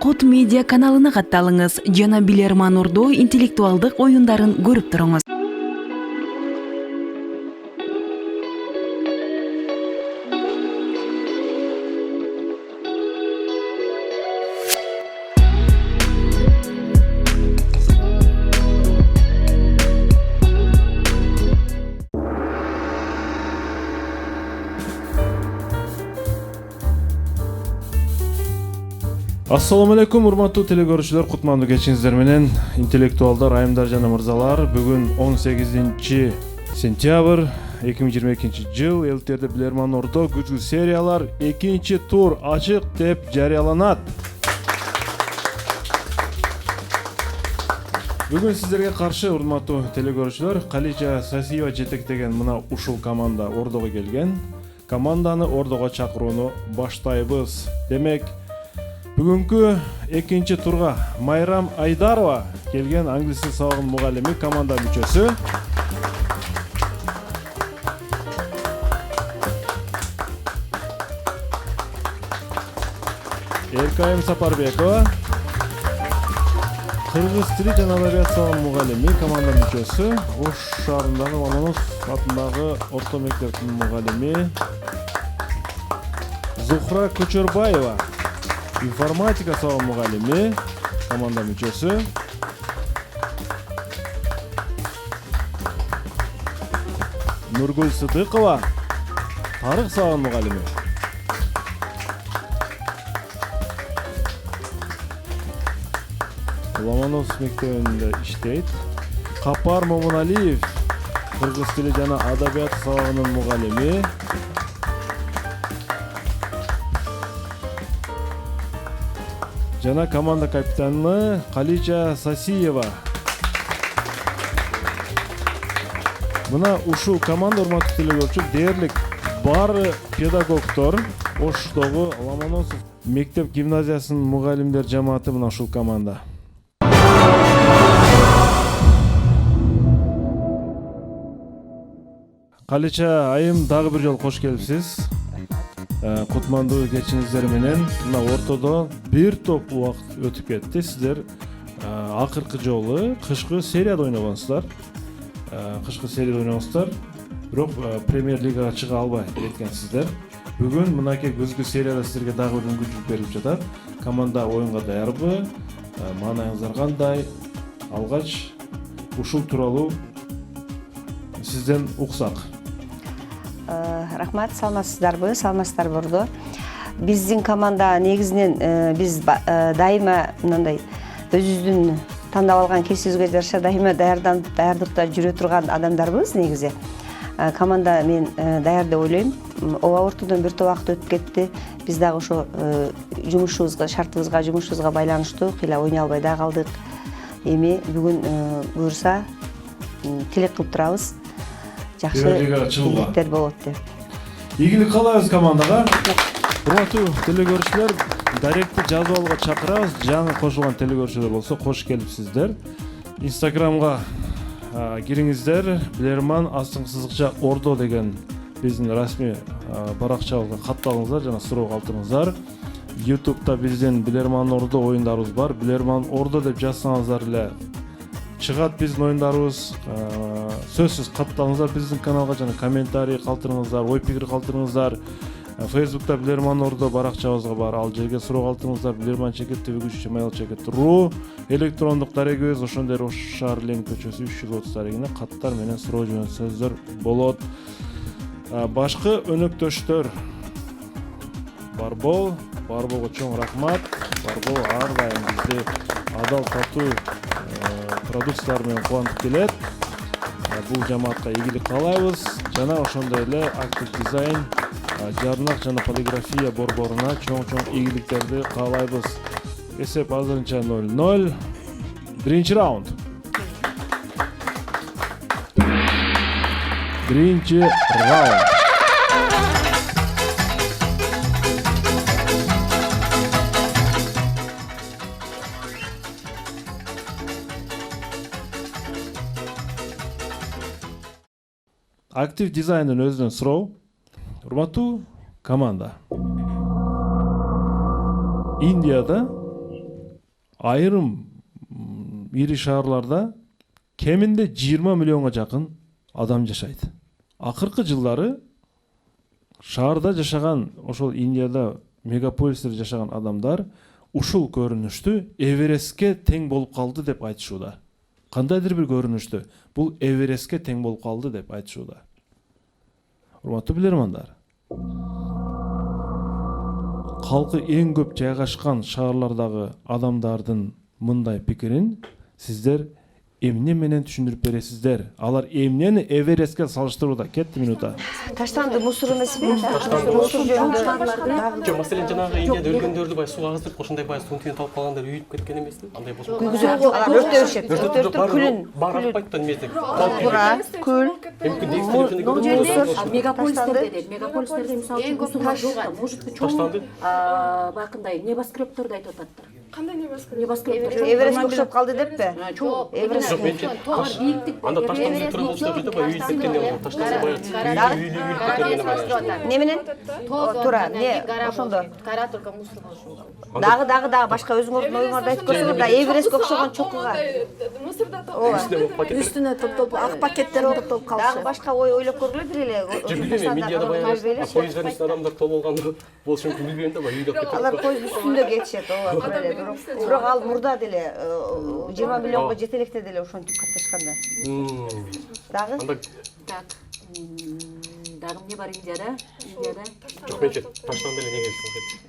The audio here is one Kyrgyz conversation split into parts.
Кут медиа каналына катталыңыз жана Билерман Ордо интеллектуалдык оюндарын көрүп туруңуз. Ассаламу алейкум, урматтуу телекөрүүчүлөр, кутмандуу кечиңиздер менен. Интеллектуалдар, айымдар жана мырзалар, бүгүн 18 сентябрь 2022 жыл элтерде Билерман Ордо күчү сериялар 2 тур ачык деп жарыяланат. Бүгүн сиздерге каршы, урматтуу телекөрүүчүлөр, Калича Сасиева жетектеген мына ушул команда Ордого келген. Команданы Ордого чакырууну баштайбыз. Демек, бүгүнкү 2 турга Майрам Айдарова келген, англис тил сабагынын мугалими, команда мүчөсү. Эркайым Сапарбекова, кыргыз тили жана адабият сабагынын мугалими, команда мүчөсү. Ош шаарындагы Ломоносов атындагы орто мектептин мугалими. Зухра Көчөрбаева, информатика сабагынын мугалими, команда мүчөсү. Нургүл Сыдыкова, тарых сабагынын мугалими. Ломоносов мектебинде иштейт. Капар Момуналиев, кыргыз тили жана адабият сабагынын мугалими. Жана команда капитаны Калича Сасиева. Мына ушул команда, урматтуу телекөрүүчүлөр, дээрлик баары педагогдор, Оштогу Ломоносов мектеп гимназиясынын мугалимдер жамааты мына ушул команда. Калича айым, дагы бир жолу кош келипсиз. Кутмандуу кечиңиздер менен мына ортодо бир топ убакыт өтүп кетти. Сиздер акыркы жолу кышкы серияда ойногонсуздар. Бирок премьер лигага чыга албай кеткенсиздер. Бүгүн мынакей күзгү серияда сиздерге дагы бир мүмкүнчүлүк берилип жатат. Команда оюнга даярбы? Маанайыңыздар кандай? Алгач ушул тууралуу сизден уксак. Рахмат, саламатсыздарбы, саламатсыздарбы Ордо. Биздин команда негизинен биз дайыма мындай өзүбүздүн тандап алган кесибибизге жараша дайыма даярдыкта жүрө турган адамдарбыз негизи. Команда мен даяр деп ойлойм. Ооба, ортодон бир топ убакыт өтүп кетти. Биз дагы ошо жумушубузга, шартыбызга, жумушубузга байланыштуу кыйла ойной албай да калдык. Эми бүгүн буюрса тилек кылып турабыз. Жакшы иликтер болот деп. Ийгилик каалайбыз командага. Урматтуу телекөрүүчүлөр, даректи жазып алууга чакырабыз. Жаңы кошулган телекөрүүчүлөр болсо кош келипсиздер. Инстаграмга кириңиздер. Билерман астыңкы Ордо деген биздин расмий баракчабызга катталыңыздар жана суроо калтырыңыздар. YouTube'да биздин Билерман Ордо оюндарыбыз бар. Билерман Ордо деп жазсаңыздар эле чыгат биздин оюндарыбыз. Сөзсүз катталыңыздар биздин каналга жана комментарий калтырыңыздар, ой пикир калтырыңыздар. Facebook'ta Билерман Ордо баракчабызга бар. Ал жерге суроо калтырыңыздар. bilerman@mail.ru электрондук дарегибиз ошондой Ош шаар Ленин көчөсү 330 дарегине каттар менен суроо жөнөтсөңүздөр болот. Башкы өнөктөштөр Барболго чоң рахмат. Барбол ар дайым бизди адал татуу продукциялар менен кубантып келет. Бул жамаатка ийгилик каалайбыз. Жана ошондой эле актив дизайн, жарнак жана полиграфия борборуна чоң ийгиликтерди каалайбыз. Эсеп азырынча 0-0. Биринчи раунд. Актив дизайндын өзүнөн суроо. Урматтуу команда. Индияда айрым ири шаарларда кеминде 20 миллионго жакын адам жашайт. Акыркы жылдары шаарда жашаган, ошол Индияда мегаполистерде жашаган адамдар ушул көрүнүштү Эверестке тең болуп калды деп айтышууда. Кандайдыр бир көрүнүштү бул Эверестке тең болуп калды деп айтышууда. Урматтуу билермандар, калкы эң көп жайгашкан шаарлардагы адамдардын мындай пикирин сиздер эмне менен түшүндүрүп бересиздер? Алар эмнени Эверестке салыштырууда? Кетти минута. Таштанды мусор эмеспи? Мусор жөнүндө. Жок, маселен жанагы Индияда өлгөндөрдү бай сууга кыздырып, ошондой бай суун түйүнүп алып калгандар үйүлүп кеткен эмеспи? Андай болсо. Алар өрттөшөт. Өрттөп күлүн. Бар акпайт да эмеде. Туура, күл. Мүмкүн дегиз телефондо Мегаполистерде дейт. Мегаполистерде мисалы үчүн мусорлар жок да. Может таштанды. Баягындай небоскребторду айтып ататтыр. Кандай небоскреб? Небоскребтор. Эверестке окшоп калды деппи? Жок. Эверест. Жок, менчи анда таштанды тура болсо да бай үйүлүп кеткенде болот. Таштанды бай үйүлүп кеткенде бай. Не менен? Туура, не ошондо. Кара только мусор болушу. Дагы башка өзүңөрдүн оюңарды айтып көрсөңөр да Эверестке окшогон чокуга. Мусорда Үстүнө топтолуп ак пакеттер топтолуп Дагы калышы. башка ой ойлоп көргүлө бир эле. Билбейм, Индияда баягы поезддин үстүнө адамдар толуп алган болушу мүмкүн, билбейм да, бай үйүлүп кетет. Алар поезддин үстүндө кетишет, ооба бир эле. Бирок ал мурда деле 20 миллионго жете электе деле ошентип катташканда. Дагы? Анда Так. Дагы эмне бар Индияда? жок, менчи таштанды эле неге келсин.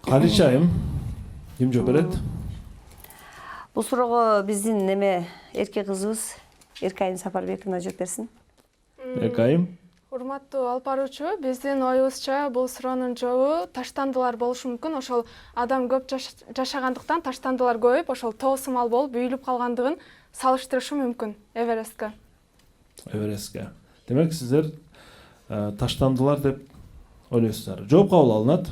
Калича айым ким жооп берет? Бул суроого биздин неме эрке кызыбыз Эркайым Сапарбековна жооп берсин. Айым. Урматтуу алып баруучу, биздин оюбузча бул суроонун жообу таштандылар болушу мүмкүн. Ошол адам көп жашагандыктан таштандылар көбөйүп, ошол тоо сымал болуп үйүлүп калгандыгын салыштырышы мүмкүн Эверестке. Эверестке. Демек сиздер таштандылар деп ойлойсуздар. Жооп кабыл алынат.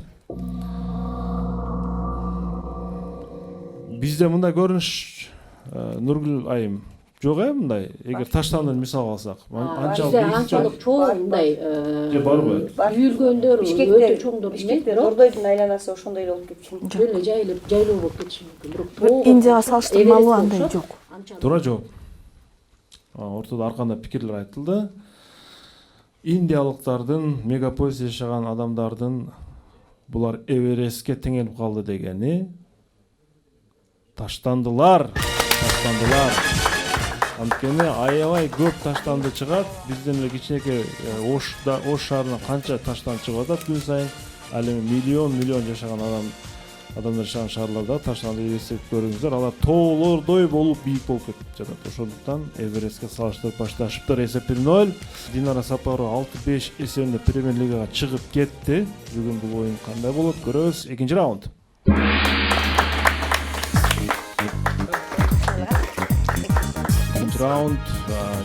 Бизде мындай көрүнүш Нургүл айым жок мындай. Эгер таштандыны мисал алсак, Анчалык чоң мындай барбы? үйүлгөндөр өтө чоңдор Бишкектер, Ордойдун айланасы ошондой эле болуп кеткен. эле жайлуу болуп кетиши мүмкүн. Бирок Индияга салыштырмалуу андай жок. Туура жооп. Ортодо ар кандай пикирлер айтылды. Индиялыктардын мегаполисте жашаган адамдардын булар Эверестке теңелип калды дегени таштандылар. Анткени аябай көп таштанды чыгат. Бизден эле кичинекей Ош шаарынан канча таштанды чыгып атат күн сайын. Ал эми миллион жашаган адамдар жашаган шаарларда таштанды элестетип көрүңүздөр. Алар тоолордой болуп бийик болуп кетип жатат. Ошондуктан Эверестке салыштырып башташыптыр. Эсеп 1-0. Динара Сапарова 6-5 эсебинде Премьер Лигага чыгып кетти. Бүгүн бул оюн кандай болот көрөбүз. Экинчи раунд. Раунд.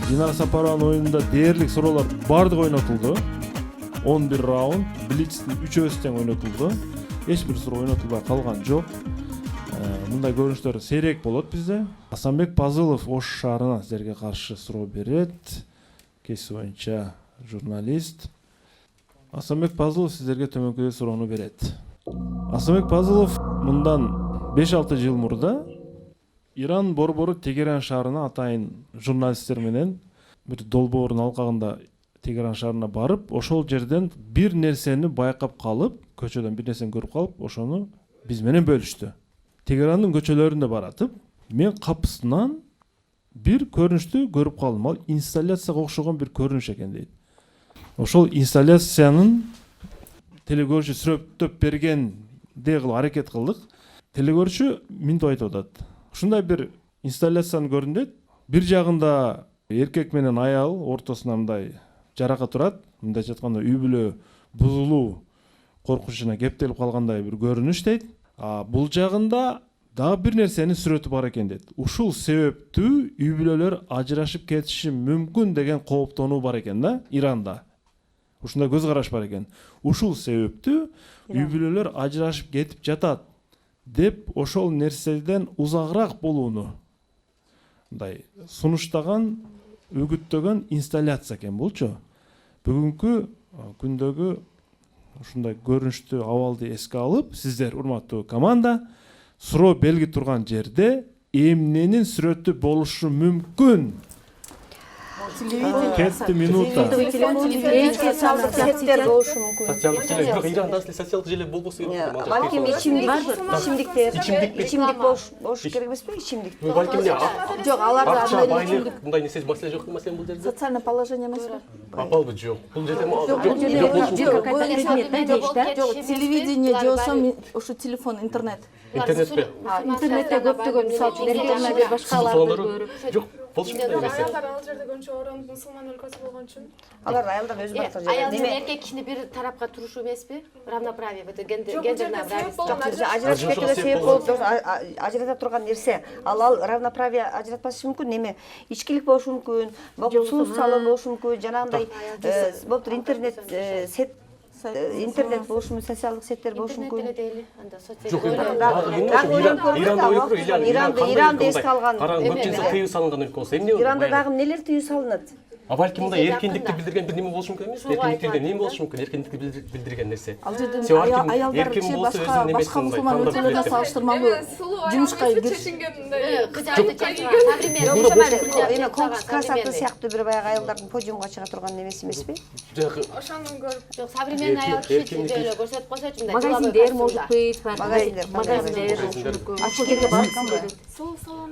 Динара Сапарованын оюнунда дээрлик суроолор бардыгы ойнотулду. 11 раунд. Блицтин 3-өсү тең ойнотулду. Эч бир суроо ойнотулбай калган жок. Мындай көрүнүштөр сейрек болот бизде. Асанбек Пазылов Ош шаарынан сиздерге каршы суроо берет. Кесип боюнча журналист. Асанбек Пазылов сиздерге төмөнкүдө суроону берет. Асанбек Пазылов мындан 5-6 жыл мурда Иран борбору Тегеран шаарына атайын журналисттер менен бир долбоордун алкагында Тегеран шаарына барып, ошол жерден бир нерсени байкап калып, көчөдөн бир нерсени көрүп калып, ошону биз менен бөлүштү. Тегерандын көчөлөрүндө баратып, мен капысынан бир көрүнүштү көрүп калдым. Ал инсталляцияга окшогон бир көрүнүш экен дейт. Ошол инсталляциянын телекөрүүчү сүрөттөп бергенде кылып аракет кылдык. Телекөрүүчү мынтип айтып атат. Ушундай бир инсталляцияны көрдүм дейт. Бир жагында эркек менен аял ортосунда мындай жарака турат. Мындайча айтканда үй бүлө бузулуу коркунучуна кептелип калгандай бир көрүнүш дейт. Бул жагында дагы бир нерсенин сүрөтү бар экен дейт. Ушул себептүү үй бүлөлөр ажырашып кетиши мүмкүн деген кооптонуу бар экен да Иранда. Ушундай көз караш бар экен. Ушул себептүү үй бүлөлөр ажырашып кетип жатат деп ошол нерседен узагыраак болууну мындай сунуштаган, үгүттөгөн инсталляция экен булчу. Бүгүнкү күндөгү ушундай көрүнүштүү абалды эске алып, сиздер урматтуу команда суроо белги турган жерде эмненин сүрөтү болушу мүмкүн? Кетти минута. Социалдык сеттер болушу мүмкүн. Социалдык желе, бирок Иранда социалдык желе болбосо керек. Балким ичимдик болуш керек эмеспи? Ичимдик. Балким Жок, аларда акча, байлык, мындай нерсе маселе жок маселе бул жерде. Социальное положение эмеспи? Албы жок. Бул жерде Жок, телевидение же болсо ушу телефон, интернет. интернетпи? Интернетте көптөгөн мисалы үчүн интернетте башкаларды көрүп. Жок, болушу мүмкүн нерсе. Аялдар ал жерде көбүнчө оронуп мусулман өлкөсү болгон үчүн. Алар аялдар өз бактар Аял жерде. менен эркек кишини бир тарапка турушу эмеспи? Равноправие, вот гендерное равенство. Ажыратып кетүүгө себеп болуп ажырата турган нерсе. Ал равноправие ажыратпашы мүмкүн. Неме ичкилик болушу мүмкүн, суу салуу болушу мүмкүн, жанагындай болуптур интернет сет интернет болушу мүмкүн, социалдык сеттер болушу мүмкүн. Жок, Иранда эске алган. Караң, көп жерде тыюу салынган өлкө болсо, эмне? Иранда дагы нелер тыюу салынат? А балким мындай эркиндикти билдирген бир неме болушу мүмкүн эмес? Эркиндикти неме болушу мүмкүн? Эркиндикти билдирген нерсе. Ал жерде аялдар башка мусулман өлкөлөрдө салыштырмалуу жумушка Эми конкурс красоты сыяктуу бир баягы аялдардын подиумга чыга турган немеси эмеспи? Ошону көрүп. Жок, современный аял киши деле көрсөтүп койсочу мындай. Магазиндер может быть, Магазиндер. ачыл жерге барып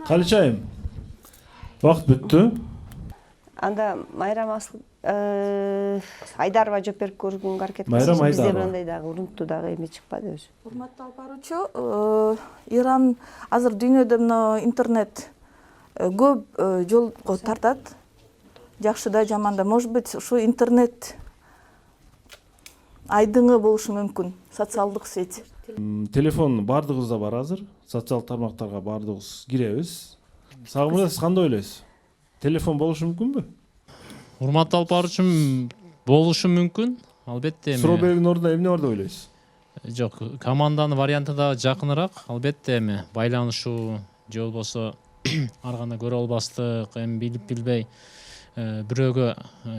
Калычайым. Вакыт бүттү. Анда Майрам Айдарова жооп берип көргөнгө аракет Майрам Бизде Айдарова. мындай дагы урунттуу дагы эме чыкпады өзү. урматтуу алып баруучу, Иран азыр дүйнөдө мына интернет көп жолго тартат. Жакшы да, жаман да. Может быть, ушу интернет айдыңы болушу мүмкүн, социалдык сеть. Телефон бардыгыбызда бар азыр. Социалдык тармактарга бардыгыбыз киребиз. Сагымбек, сиз кандай ойлойсуз? Телефон болушу мүмкүнбү? Урматтуу алып баруучум, болушу мүмкүн. Албетте. Суроо белгинин ордуна эмне бар деп ойлойсуз? Жок, команданын варианты да жакыныраак. Албетте эми байланышуу же болбосо ар кандай көрө албастык, эми билип билбей бирөөгө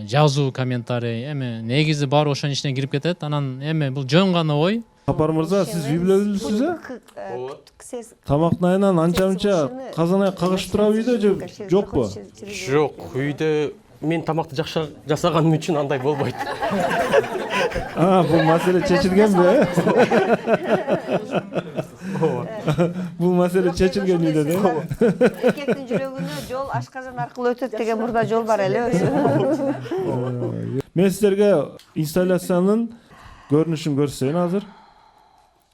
жазуу комментарий, эми негизи баары ошонун ичине кирип кетет. Анан эми бул жөн гана ой. Сапар мырза, сиз үй бүлөлүүсүз э? Тамактын айынан анча-мынча казан аяк кагышып турабы үйдө же жокпу? Жок, үйдө мен тамакты жакшы жасаганым үчүн андай болбойт. Бул маселе чечилгенби? Бул маселе чечилген үйдө да? Эркектин жүрөгүнө жол ашказан аркылуу өтөт деген мурда жол бар эле өзү. Мен сиздерге инсталляциянын көрүнүшүн көрсөтөйүн азыр.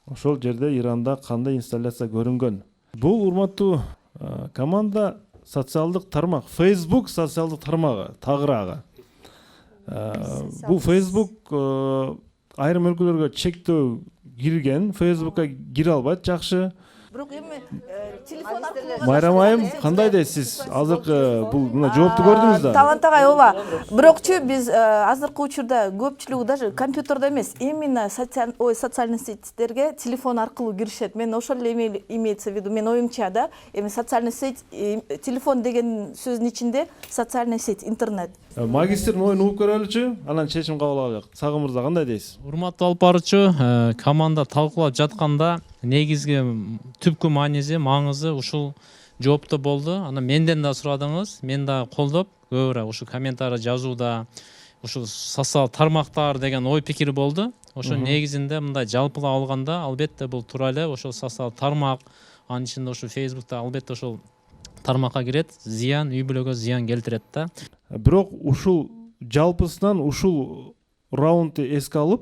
Ошол жерде Иранда кандай инсталляция көрүнгөн. Бул урматтуу команда социалдык тармак, Facebook социалдык тармагы, тагыраагы. Бул Facebook айрым өлкөлөргө чектөө кирген, Facebookка кире албайт жакшы. Бирок эми телефон аркылуу Майрам айым, кандай дейсиз? Азыркы бул мына жоопту көрдүңүз да? Талант агай, ооба. Бирокчу биз азыркы учурда көпчүлүгү даже компьютерде эмес, именно социальный сетьтерге телефон аркылуу киришет. Мен ошол эле имеется в виду, мен оюмча да, эми социальный сеть, телефон деген сөздүн ичинде социальный сеть, интернет. Магистрдин оюн угуп көрөлүчү, анан чечим кабыл алайлык. Сагым мырза, кандай дейсиз? Урматтуу алып баруучу, команда талкуулап жатканда негизги түпкү маңызы ушул жоопто болду. Анан менден да сурадыңыз, мен да колдоп, көбүрөөк ушу комментарий жазууда, ушу социал тармактар деген ой пикири болду. Ошо негизинде мындай жалпылап алганда, албетте бул туура эле, ошол социал тармак, анын ичинде ушу Facebook'та албетте ошол тармакка кирет, зыян, үй бүлөгө зыян келтирет да. Бирок ушул жалпысынан ушул раундду эске алып,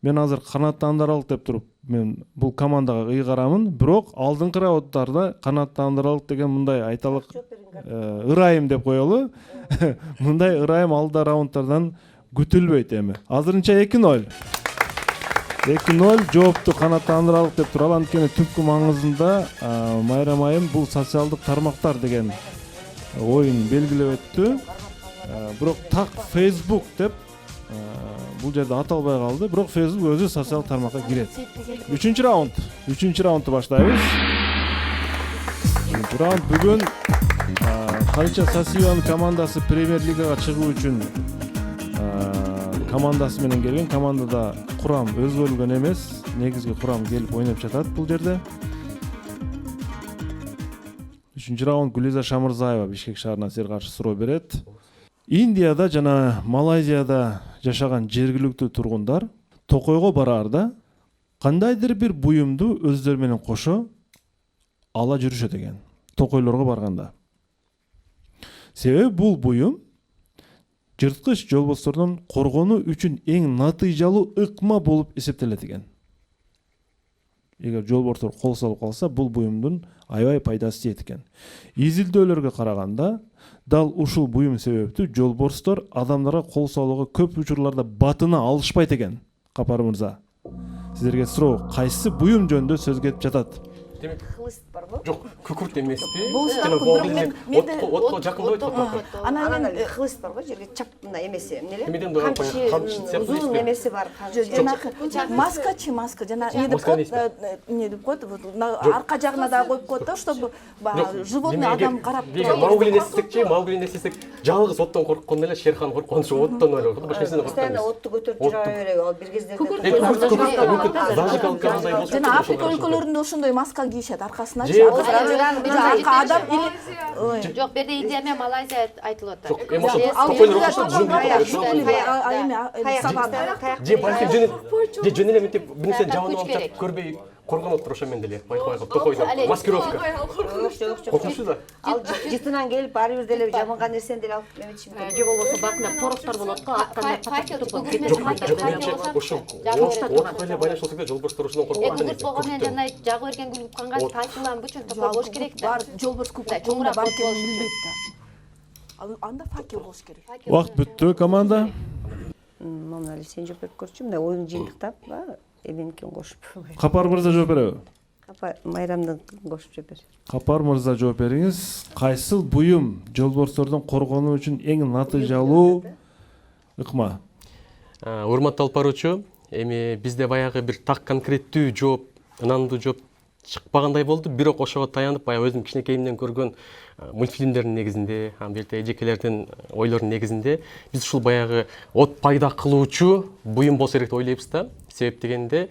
мен азыр канааттандыралык деп туруп, мен бул командага ыйгарамын. Бирок алдыңкы раундтарда канааттандыралык деген мындай айталык ырайым деп коелу. Мындай ырайым алда раундтардан күтүлбөйт эми. Азырынча 2-0. 2-0 жоопту канааттандыралык деп туралы. Анткени түпкү маңызында Майрам айым бул социалдык тармактар деген оюн белгилеп өттү. Бирок так Facebook деп бул жерде аталбай калды. Бирок Facebook өзү социалдык тармакка кирет. 3-чү раунд. 3-чү раундду баштайбыз. 3-чү раунд бүгүн Калыча Сасиеванын командасы премьер-лигага чыгуу үчүн командасы менен келген. Командада курам өзгөрүлгөн эмес. Негизги курам келип ойноп жатат бул жерде. 3 раунд Гүлиза Шамырзаева Бишкек шаарынан силерге каршы суроо берет. Индияда жана Малайзияда жашаган жергиликтүү тургундар токойго бараарда кандайдыр бир буюмду өздөрү менен кошо ала жүрүшөт экен. Токойлорго барганда. Себеби бул буюм жырткыч жолборстордон коргонуу үчүн эң натыйжалуу ыкма болуп эсептелет экен. Эгер жолборстор кол салып калса, бул буюмдун аябай пайдасы тиет экен. Изилдөөлөргө караганда, дал ушул буюм себептүү жолборстор адамдарга кол салууга көп учурларда батына алышпайт экен. Капар мырза, сиздерге суроо, кайсы буюм жөнүндө сөз кетип жатат? Демек, Хлыст барбы? жок, күкүрт эмеспи? Бул Жана отко жакындабайт отко. Анан хлыст барбы? Жерге чап мындай эмеси, эмнеле? Эмеден дагы камчы сыяктуу Узун эмеспи? эмеси бар. жанагы маска жана деп коет, эмне деп коет, арка жагына да коюп коет да, чтобы животный адам карап турат. Мауглини эстесекчи, Мауглини эстесек, жалгыз оттон корккондо эле Шерхан корккон ушу оттон эле, башка нерседен коркпойт. Постоянно отту көтөрүп жүрө берет, ал бир кездерде. жана Африка өлкөлөрүндө ошондой маска кийишет аркасына. Арка адам или жок, берде Индия менен Малайзия айтылып атат. Жок, эми ошо токойлор окшоп же балким жөн эле мынтип бир нерсени жабынып алып жатып көрбөй коргонуп отур ошо менен деле. Байкабай токойдо маскировка. Коркунучсуз да. Ал жытынан келип ар бир деле жабынган нерсени деле алып эметиши мүмкүн. Же болбосо бакында пороктор болот го, атканда Ошо отко эле байланыш болсо жолборстор ошодон коркуп атат. Күкүрт болгон менен жана жагы берген күлүп канга тайчылан бүчүн токой болуш керек да. Бар жолборс күкүрт бар экенин билбейт да. Анда факел болуш керек. Убакыт бүттү, команда. Мына эле сен жооп берип көрчү, мындай оюн жыйынтыктап, эменикин кошуп. Капар мырза жооп береби? Майрамдын кошуп жооп бер. Капар мырза жооп бериңиз. Кайсыл буюм жолборстордон коргонуу үчүн эң натыйжалуу ыкма? Урматтуу алып баруучу, эми бизде баягы бир так конкреттүү жооп, ынандуу жооп чыкпагандай болду, бирок ошого таянып, баягы өзүм кичинекейимден көргөн мультфильмдердин негизинде, бирте эжекелердин ойлорунун негизинде биз ушул баягы от пайда кылуучу буюм болсо керек деп ойлойбуз да. Себеп дегенде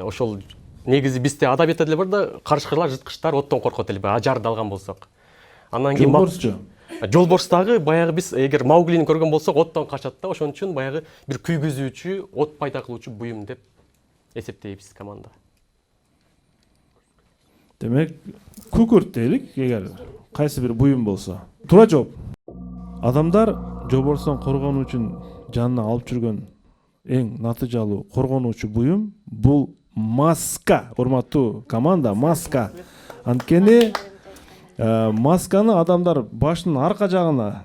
ошол негизи бизде адабиятта деле бар да, карышкырлар, жырткычтар оттон коркот эле, ажарды алган болсок. Андан кийин Жолборсчу? Жолборс дагы баягы биз эгер Мауглини көргөн болсок оттон качат да, ошон үчүн баягы бир күйгүзүүчү, от пайда кылуучу буюм деп эсептейбиз команда. Демек, күкүрт дейлик, эгер кайсы бир буюм болсо. Туура жооп. Адамдар жолборстон коргонуу үчүн жанына алып жүргөн эң натыйжалуу коргонуучу буюм бул маска. Урматтуу команда, маска. Анткени масканы адамдар башынын арка жагына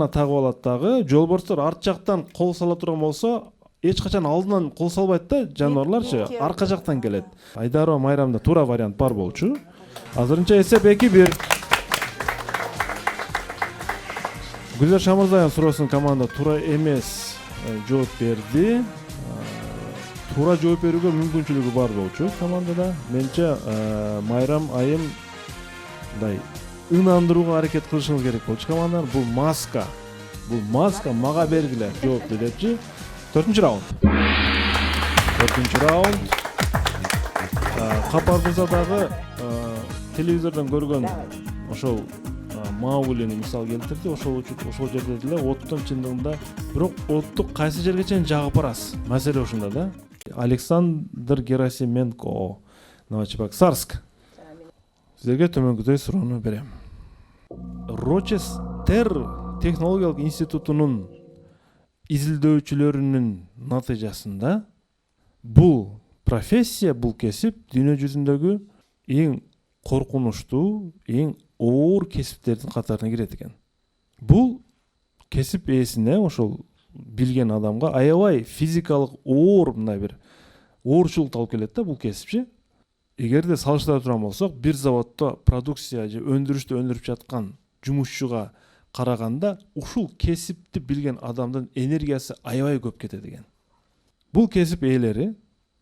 тагып алат дагы. Жолборстор арт жактан кол сала турган болсо, эч качан алдынан кол салбайт да, жаныбарларчы, арка жактан келет. Айдарова, Майрамда туура вариант бар болчу. Азырынча эсеп 2-1. Гүлзар Шамырзаева суроосун команда туура эмес жооп берди. Туура жооп берүүгө мүмкүнчүлүгү бар болчу командада. Менче Майрам айым мындай ынандырууга аракет кылышыңыз керек болчу командар. Бул маска. Бул маска мага бергиле жоопту депчи. 4-чү раунд. 4-чү раунд. Капар мырза дагы телевизордон көргөн ошол Мауглини мисал келтирди. Ошол жерде деле оттун чындыгында, бирок отту кайсы жерге чейин жагып барасыз? Маселе ушунда да. Александр Герасименко, Новочебоксарск. Сиздерге төмөнкүдөй суроону берем. Рочестер технологиялык институтунун изилдөөчүлөрүнүн натыйжасында бул профессия, бул кесип дүйнө жүзүндөгү эң коркунучтуу, эң оор кесиптердин катарына кирет экен. Бул кесип ээсине, ошол билген адамга аябай физикалык оор мындай бир оорчулук алып келет да бул кесипчи. Эгерде салыштыра турган болсок, бир заводдо продукция же өндүрүштү өндүрүп жаткан жумушчуга караганда ушул кесипти билген адамдын энергиясы аябай көп кетет экен. Бул кесип ээлери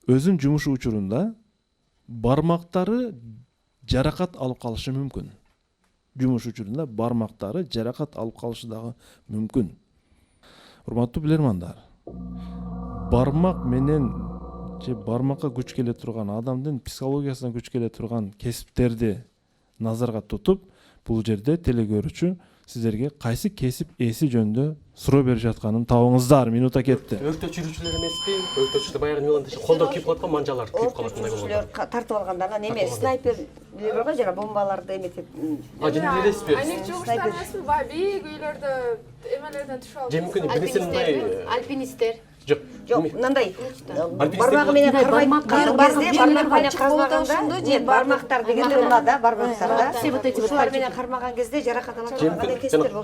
өзүнүн жумушу учурунда бармактары жаракат алып калышы мүмкүн. Жумуш учурунда бармактары жаракат алып калышы дагы мүмкүн. Урматтуу билермандар, бармак менен же бармакка күч келе турган, адамдын психологиясына күч келе турган кесиптерди назарга тутуп, бул жерде теле көрүүчү сиздерге кайсы кесип ээси жөнүндө суроо берип жатканын табыңыздар. Минута кетти. Өртөп жүрүүчүлөр эмеспи? Өртөчүдө баягы меланды колдор күйүп калат го, манжалар күйүп калатындай болгон. Өртөчүлөр тартып алгандардан эме снайпер бар го, жана бомбаларды эметет. Жөн билесизби? Айнек жугуштар эмеспи? Баягы бийик үйлөрдө эмелерден түшүп алып. Же мүмкүн бир нерсе мындай Альпинисттер. жок. Жок, мындай бармагы менен кармайт кезде, бармак менен кармаганда, бармактар дегенде мына да, бармактарда. Ушулар менен кармаган кезде жаракат алат. Жана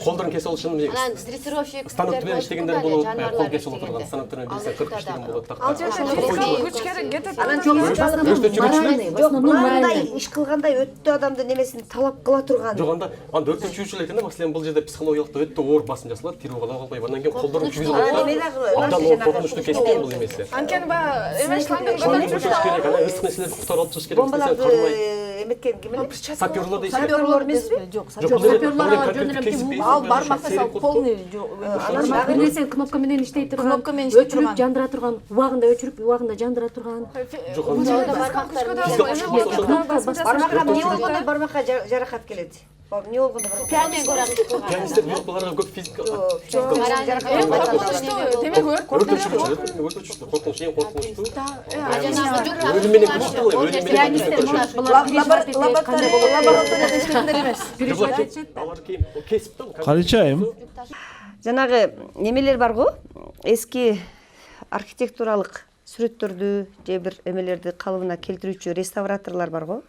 колдорун кесе алышын Анан дрессировщик станок менен иштегендер болот, кол кесип отурган станоктор менен билсең 40 иштеген болот. Ал жерде күч керек кетет. Анан жок, мындай иш кылгандай өтө адамдын немесин талап кыла турган. Жок, анда өртөп жүрүүчүлөр экен да, маселен бул жерде психологиялык өтө оор басым жасалат, тирүү кала калбай, андан кийин колдорун күйгүзүп алат. Коркунучтуу кескен бул эмеси. Анткени баягы эме шлангын Өтөш керек, анан ысык нерселерди куктарып алып чыгыш керек. Бомбаларды Кармай. эметкен ким эле? Саперлор дейсиз. Саперлор эмеспи? Жок, Ал бармаса полный бир нерсени кнопка менен иштей турган, Кнопка менен иштей турган. өчүрүп жандыра турган, убагында өчүрүп, убагында жандыра турган. Бармакка эмне болгондо бармакка жаракат келет. Эмне болгондо бармакка. Пианисттер буларга көп физикалык демек өртөчүлөр коркунуч, эң коркунучтуу. Жанагы Өлүм менен күчтүү го, өлүм менен лабораторияда иштегендер эмес. алар кийин кесип да. Калычайым. Жанагы немелер бар го, эски архитектуралык сүрөттөрдү же бир эмелерди калыбына келтирүүчү реставраторлор бар го.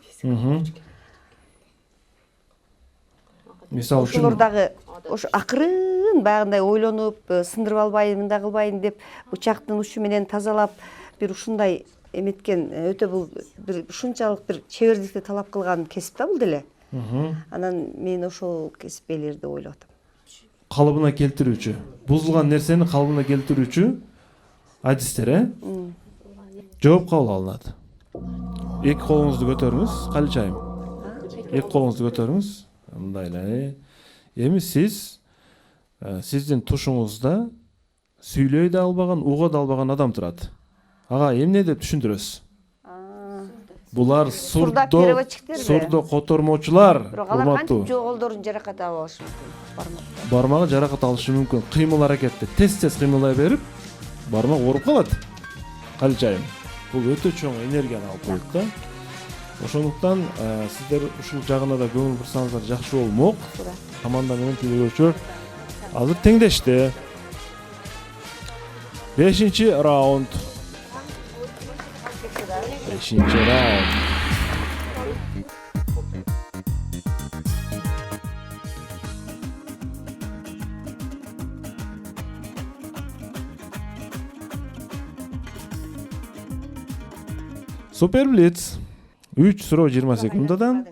Мисалы үчүн Ошолор дагы ошо акырын баягындай ойлонуп, сындырып албайын, мындай кылбайын деп бычактын учу менен тазалап, бир ушундай эметкен өтө бул бир ушунчалык бир чебердикти талап кылган кесип да бул деле. Анан мен ошол кесип ээлерди ойлоп атам. калыбына келтирүүчү, бузулган нерсени калыбына келтирүүчү адистер, жооп кабыл алынат. Эки колуңузду көтөрүңүз, Калычайым. Эки колуңузду көтөрүңүз. Мындай эле. Эми сиздин тушуңузда сүйлөй да албаган, уга да албаган адам турат. Ага, эмне деп түшүндүрөсүз? Булар сурдо котормочулар, Бирок алар урматтуу. кантип колдорун жаракат алып алышы мүмкүн? Бармагы жаракат алышы мүмкүн. Кыймыл аракетти тез кыймылдай берип, бармак ооруп калат. Калычайым. Бул өтө чоң энергияны алып коет да. Ошондуктан сиздер ушул жагына да көңүл бурсаңыздар жакшы болмок. Команда менен телегөрүүчүлөр азыр теңдешти. 5-чи раунд. 5-чи раунд. Супер Блиц. 3 суроо 20 секундадан.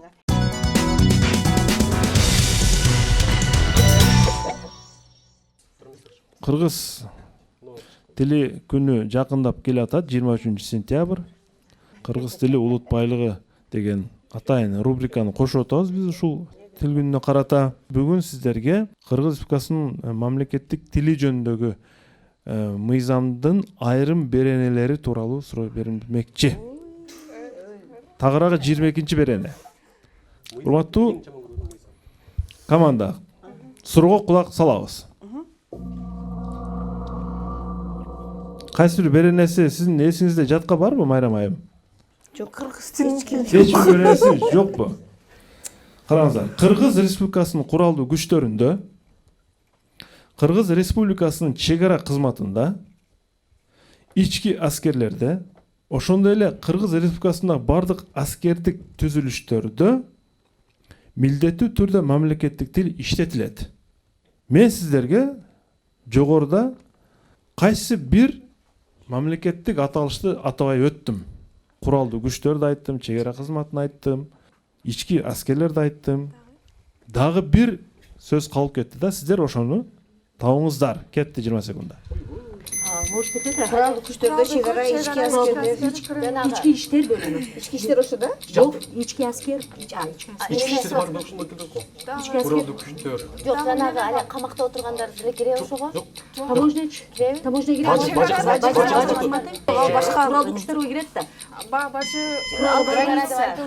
Кыргыз тили күнү жакындап келатат, 23-сентябрь. Кыргыз тили улут байлыгы деген атайын рубриканы кошуп атабыз биз ушул тил күнүнө карата. Бүгүн сиздерге Кыргыз Республикасынын мамлекеттик тили жөнүндөгү мыйзамдын айрым беренелери тууралуу суроо бермекчи. Тагыраагы 22-чи берене. Урматтуу команда, суроого кулак салабыз. Кайсы бир беренеси сиздин эсиңизде жатка барбы, Майрам айым? Жок, кыргыз тилин Эч бир беренеси жокпу? Караңыздар, Кыргыз Республикасынын куралдуу күчтөрүндө, Кыргыз Республикасынын чек ара кызматында, ички аскерлерде, ошондой эле Кыргыз Республикасындагы бардык аскердик түзүлүштөрдө милдеттүү түрдө мамлекеттик тил иштетилет. Мен сиздерге жогоруда кайсы бир мамлекеттик аталышты атабай өттүм. Куралдуу күчтөрдү айттым, чек ара кызматын айттым, ички аскерлерди айттым. Дагы бир сөз калып кетти да, сиздер ошону табыңыздар. Кетти 20 секунда. Может быть, это Куралдык күчтөрдө чек ара ички аскерлер. içki işler bölümü. Ички иштер ошодо? Yok, içki asker. ички иштер бар ошондой келет го. İçki asker. Куралдык күчтөр. Жок, жанагы али камакта отургандар деле кире ошого. Taможня киреби? Taможня киреби. Бажы башка Kurallı güçler кирет да. Бажы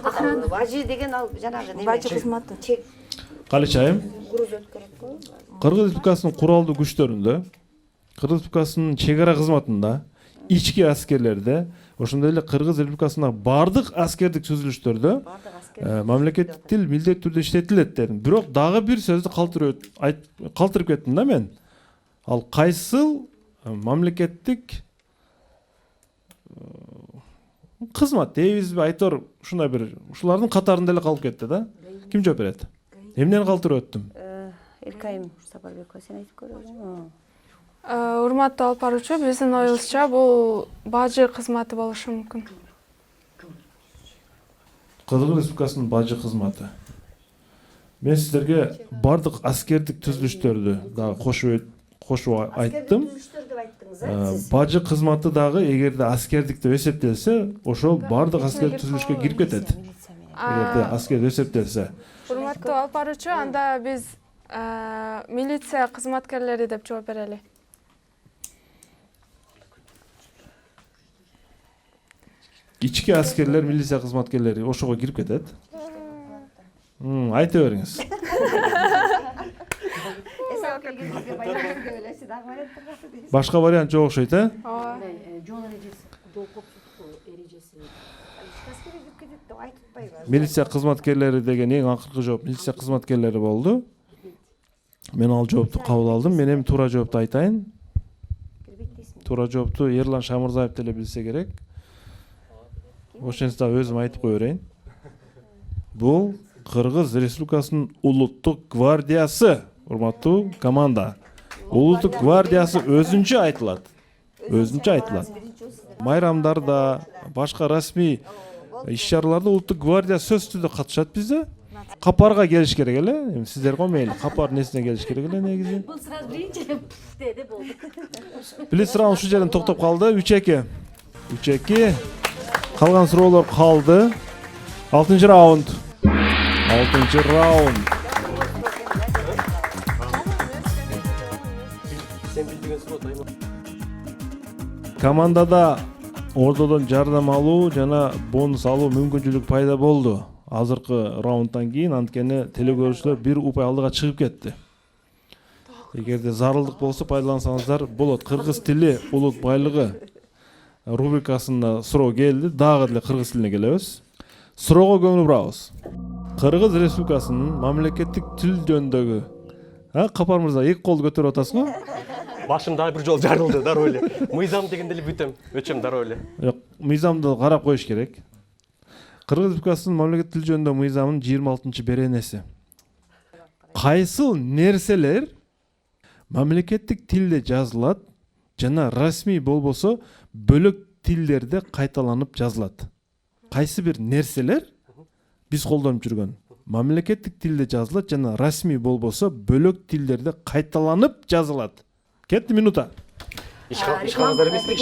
Охрана. Бажы деген ал жанагы неме? бажы кызматы. Чек Калич айым, груз өткөрөт го. Кыргыз Республикасынын куралдуу күчтөрүндө, Кыргыз Республикасынын чек ара кызматында, ички аскерлерде, ошондой эле Кыргыз Республикасындагы бардык аскердик түзүлүштөрдө мамлекеттик тил милдеттүү түрдө иштетилет дедим. Бирок дагы бир сөздү калтырып кеттим да мен. Ал кайсыл мамлекеттик кызмат дейбизби, айтор ушундай бир ушулардын катарында эле калып кетти да. Ким жооп берет? Эмнени калтырып өттүм? Элкайым Сапарбекова, сен айтып көрөсүң. урматтуу алып баруучу, биздин оюбузча бул бажы кызматы болушу мүмкүн. Кыргыз Республикасынын бажы кызматы. Мен сиздерге бардык аскердик түзүлүштөрдү дагы кошуп айттым. Түзүлүштөр деп айттыңыз, Бажы кызматы дагы эгерде аскердик деп эсептелсе, ошол бардык аскердик түзүлүшкө кирип кетет. Эгерде аскер деп эсептелсе. Урматтуу алып баруучу, анда биз милиция кызматкерлери деп жооп берели. Ички аскерлер, милиция кызматкерлери ошого кирип кетет. Айта бериңиз. Башка вариант жок окшойт, э? Жол эрежеси, жол коопсуздук эрежеси. Милиция кызматкерлери деген эң акыркы жооп милиция кызматкерлери болду. Мен ал жоопту кабыл алдым. Мен эми туура жоопту айтайын. Туура жоопту Ерлан Шамырзаев деле билсе керек. Ошентсе дагы өзүм айтып кое берейин. Бул Кыргыз Республикасынын улуттук гвардиясы, урматтуу команда. Улуттук гвардиясы өзүнчө айтылат. Өзүнчө айтылат. Майрамдарда, башка расмий иш-чараларда улуттук гвардия сөзсүз түрдө катышат бизде. Капарга келиш керек эле. Эми сиздер го мейли капар несине келиш керек эле негизи. Бул сразу биринчи деди болду. Билет раунд ушул жерден токтоп калды. 3-2. 3-2. Калган суроолор калды. 6-чы раунд. 6-чы раунд. Сен билбеген суроо дайыма. Командада ордодон жардам алуу жана бонус алуу мүмкүнчүлүк пайда болду. Азыркы раундтан кийин анткени телекөрүүчүлөр бир упай алдыга чыгып кетти. Эгерде зарылдык болсо пайдалансаңыздар болот. Кыргыз тили улут байлыгы рубрикасында суроо келди. Дагы деле кыргыз тилине келебиз. Суроого көңүл бурабыз. Кыргыз Республикасынын мамлекеттик тил жөнүндөгү Капар мырза эки колду көтөрүп атасыз го? Башым дагы бир жолу жарылды, дароо эле. Мыйзам дегенде эле бүтөм, өчөм дароо эле. Жок, мыйзамды карап коюш керек. Кыргыз Республикасынын мамлекеттик тил жөнүндө мыйзамынын 26-чы беренеси. Кайсыл нерселер мамлекеттик тилде жазылат жана расмий болбосо бөлөк тилдерде кайталанып жазылат? Кайсы бир нерселер биз колдонуп жүргөн мамлекеттик тилде жазылат жана расмий болбосо бөлөк тилдерде кайталанып жазылат? Кетти минута. Ишкагаздар эмеспи?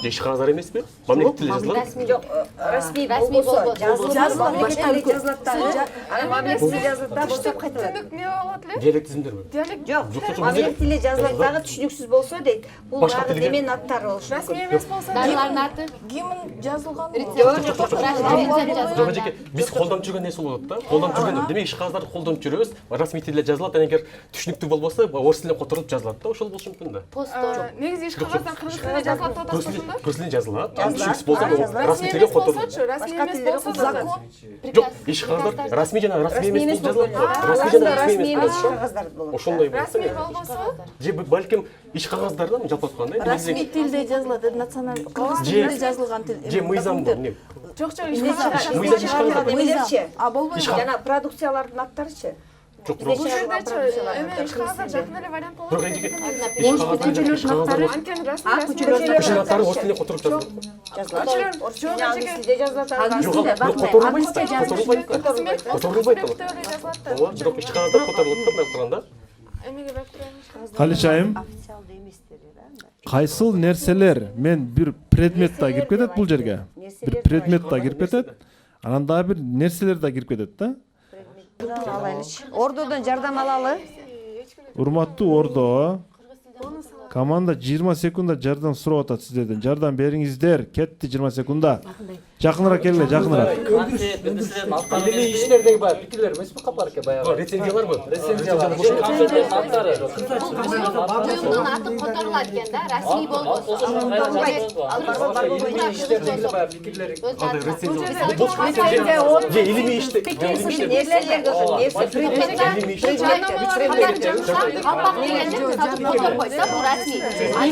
Ишкагаздар эмеспи? Мамлекеттик тилде жазылат? Расмий жок. Расмий болбосо жазылат, мамлекеттик жазылат да. Ана мамлекеттик тилде жазылат да, болсо кайталат. Түшүнүк эмне болот эле? Диалектизмдерби? Жок, мамлекеттик тилде жазылат дагы түшүнүксүз болсо дейт. Бул Башка дагы тилге? неменин аттары болушу Расмий мүмкүн. эмес болсо, Дарылардын аты. Кимин жазылган? Жок, эжеке, биз колдонуп жүргөн нерсе болот да. Колдонуп жүргөн. Демек ишкагазарды колдонуп жүрөбүз. Расмий тилде жазылат, эгер түшүнүктүү болбосо, орус тилине которулуп жазылат да. Ошол болушу мүмкүн да. негизи иш кагаздан кыргыз тилинде жазылат деп атасыз ошондо? Кыргыз тилинде жазылат. Түшүнүксүз болсо, расмий тилге которулуп. Расмий эмес болсо Закон. Жок, ишкагаздар расмий жана расмий эмес болуп жазылат. Расмий жана расмий эмес болуп. кагаздар болот. Ошондой болот. расмий болбосо, Же балким ишкагаздардан жалпы айтканда, Расмий тилде жазылат, националдык кыргыз тилинде жазылган тил. же мыйзам бар, эмне? жок иш Мыйзам ишкагаздар. Немелерчи? А болбойбу. Жана продукциялардын аттарычы? Жок, Бизде бирок жердечи эме иш кагаздар жакын эле вариант болот. бирок эжеке ишкагаздар Анткени көчөлөрдүн көчөнүн аттары орус тилине которулуп жазылат. жазылат. Орус тилинде, англис тилде жазылат. Жок, которулбайт да. Которулбайт да. жазылат да. Ооба, бирок ишкагаздар которулат да, мындай турганда. Эмеге барып турайын. Калич айым, Официалдуу эместери да. кайсыл нерселер мен бир предмет да кирип кетет бул жерге. Бир предмет да кирип кетет. Анан дагы бир нерселер да кирип кетет да. Алайлычы. Ордодон жардам алалы. Урматтуу Ордо, команда 20 секунда жардам сурап атат сиздерден. Жардам бериңиздер. Кетти 20 секунда. Жакыныраак келгиле, жакыныраак. Илимий иштердеги баягы пикирлер эмеспи капарке баягы? Рецензияларбы? Рецензиялар. Буюмдун аты которулат экен да, расмий болбосо. Илимий иштердеги баягы пикирлери. Илимий иште. Калпак дегенде сатып котор койсо бул расмий.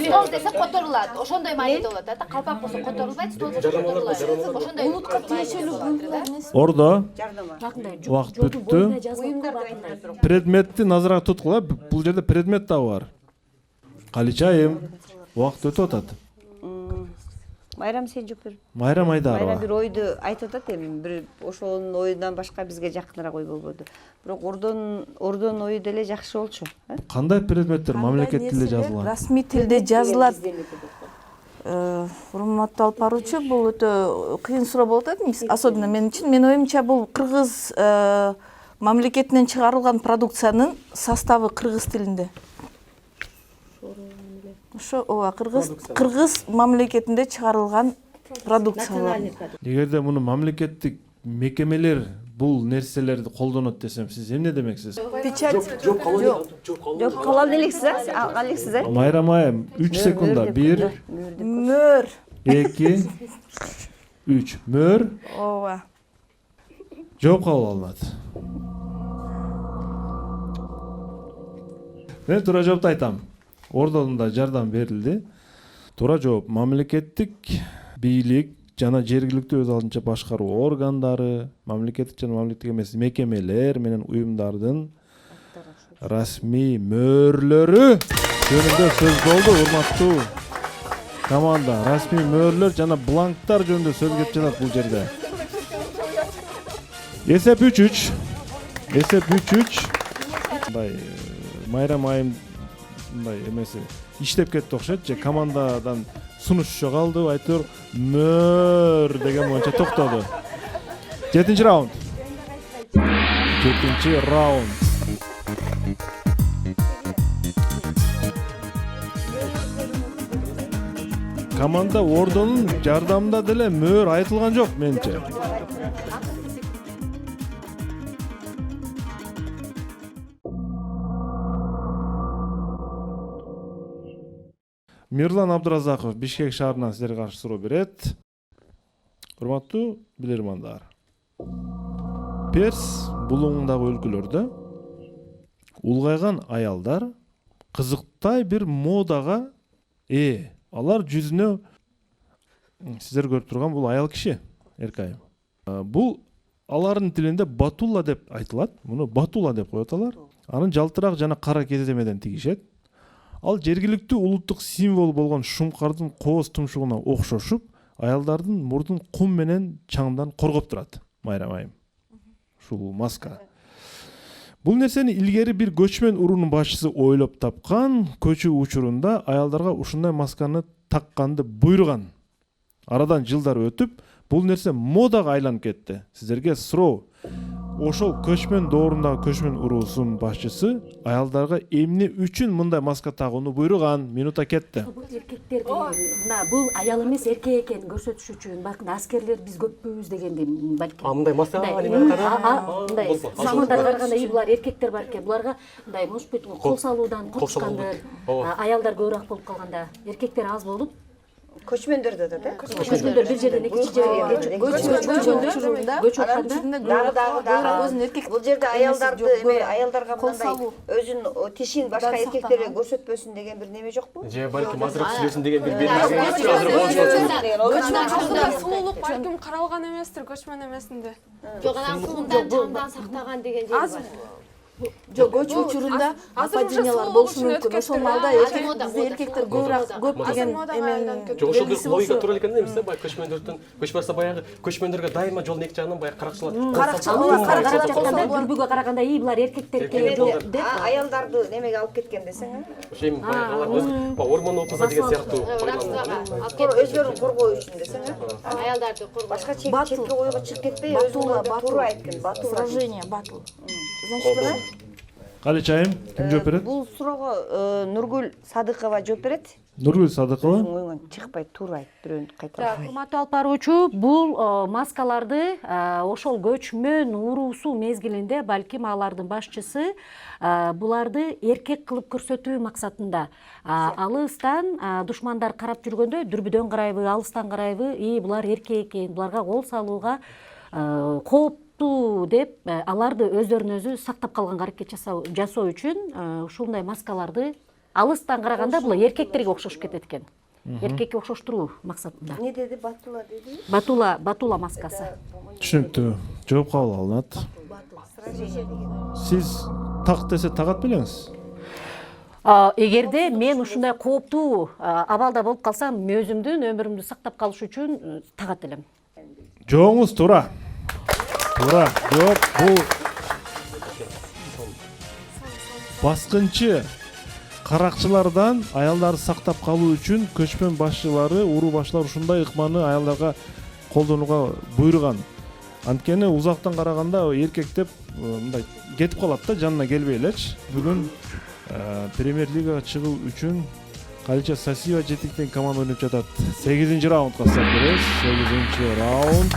Стол десе которулат. Ошондой мааниде болот да. Калпак болсо которулбайт, стол болсо которулат. Ошондой улутка тиешелүү буюмдар. Ордо, убакыт бүттү. Предметти назарга туткула. Бул жерде предмет да бар. Калича айым. Убакыт өтүп атат. Майрам сен жооп бер. Майрам Айдарова. Майрам бир ойду айтып атат эми. Бир ошонун оюндан башка бизге жакыныраак ой болбоду. Бирок Ордонун ою деле жакшы болчу. Кандай предметтер мамлекет тилде жазылган? Расмий тилде жазылат. Урматтуу алып баруучу, бул өтө кыйын суроо болуп атат. Особенно мен үчүн. Менин оюмча бул кыргыз мамлекетинен чыгарылган продукциянын составы кыргыз тилинде. Ошо ооба кыргыз мамлекетинде чыгарылган продукциялар. Эгерде муну мамлекеттик мекемелер бул нерселерди колдонот десем, сиз эмне демексиз? Печать. Жооп кала элексиз, алган элексиз. Майрам айым 3 секунда. 1, Мөр. 2, 3. Мөр. Ооба. Жооп кабыл алынат. Мен туура жоопту айтам. Ордодон да жардам берилди. Туура жооп мамлекеттик бийлик жана жергиликтүү өз алдынча башкаруу органдары, мамлекеттик жана мамлекеттик эмес мекемелер менен уюмдардын расмий мөөрлөрү жөнүндө сөз болду. Урматтуу команда, расмий мөөрлөр жана бланктар жөнүндө сөз кетип жатат бул жерде. Эсеп 3-3. Эсеп 3-3. Мындай Майрам айым мындай эмеси иштеп кетти окшойт же, командадан сунуш жоголду, айтор мөр деген боюнча токтоду. 7-чи раунд. 7-чи раунд. Команда Ордонун жардамында деле мөр айтылган жок менче. Мирлан Абдыразаков Бишкек шаарынан сиздерге каршы суроо берет. Урматтуу билирмандар. Перс булуңундагы өлкөлөрдө улгайган аялдар кызыктай бир модага алар жүзүнө сиздер көрүп турган бул аял киши, эркайым. Бул алардын тилинде батула деп айтылат. Муну батула деп коет алар. Анын жалтыраак жана кара кеземеден тигишет. Ал жергиликтүү улуттук символ болгон шумкардын кооз тумшугуна окшошуп, аялдардын мурдун кум менен чаңдан коргоп турат. Майрам айым. Ушул маска. Бул нерсени илгери бир көчмөн уруунун башчысы ойлоп тапкан, көчүү учурунда аялдарга ушундай масканы такканды буйруган. Арадан жылдар өтүп, бул нерсе модага айланып кетти. Сиздерге суроо. Ошол көчмөн доорундагы көчмөн уруусунун башчысы аялдарга эмне үчүн мындай маска тагууну буйруган? Минута кетти. Бул эркектерге мына бул аял эмес эркек экенин көрсөтүш үчүн, балким аскерлер биз көппүбүз дегенди балким. Мындай маска мындай самандарга караганда булар эркектер бар экен. Буларга мындай может быть кол салуудан коркушкандар, аялдар көбүрөөк болуп калганда, эркектер аз болуп Көчмөндөрдө да, көчмөндөр бир жерден экинчи жерге бул жерде аялдарды аялдарга мындай өзүнүн тишин башка эркектерге көрсөтпөсүн деген бир неме жокпу? Же балким азыраак сүйлөсүн деген бир сулуулук балким каралган эместир көчмөн эмесинде. Жок, анан сулундан чаңдан сактаган деген жери бар. жок көчүү учурунда нападениялар болушу мүмкүн. Ошол маалда бизде эркектер көп деген эменин Жок ошол логика туура экен да, эмес да, баягы көчмөндөрдүн көч барса баягы көчмөндөргө дайыма жолдун эки жагынан баягы каракчылар карап жатканда дүрбүгө караганда булар эркектер экен деп аялдарды немеге алып кеткен десең, ошо эми баягы алар өз ормон окуса деген сыяктуу өздөрүн коргоо үчүн десең, аялдарды коргоо. башка четке ойго чыгып кетпей, өзүңөрдө туура айткан, батыл сражение, батл. Значит, Калич айым, ким жооп берет? бул суроого Нургүл Садыкова жооп берет. Нургүл Садыкова. Оюңан чыкпай туура айт, бирөөнү кайтарбай. урматтуу алып баруучу, бул маскаларды ошол көчмөн уруусу мезгилинде балким алардын башчысы буларды эркек кылып көрсөтүү максатында алыстан душмандар карап жүргөндө дүрбүдөн карайбы, алыстан карайбы, булар эркек экен, буларга кол салууга кооптуу деп аларды өздөрүнө өзү сактап калганга аракет жасоо үчүн ушундай маскаларды алыстан караганда бул эркектерге окшошуп кетет экен. Эркекке окшоштуруу максатында. Не деди? Батула деди? Батула маскасы. Түшүнүктүү. Жооп кабыл алынат. Сиз так десе тагат белеңиз. Эгерде мен ушундай кооптуу абалда болуп калсам, өзүмдүн өмүрүмдү сактап калыш үчүн тагат элем. Жооңуз туура. Туура. Жооп бул баскынчы каракчылардан аялдарды сактап калуу үчүн көчмөн башчылары, уруу башчылар ушундай ыкманы аялдарга колдонууга буйруган. Анткени узактан караганда эркек деп мындай кетип калат да, жанына келбей элечи. Бүгүн премьер-лигага чыгуу үчүн Калича Сасиева жетектен команда ойноп жатат. 8-раундга старт беребиз. 8-раунд.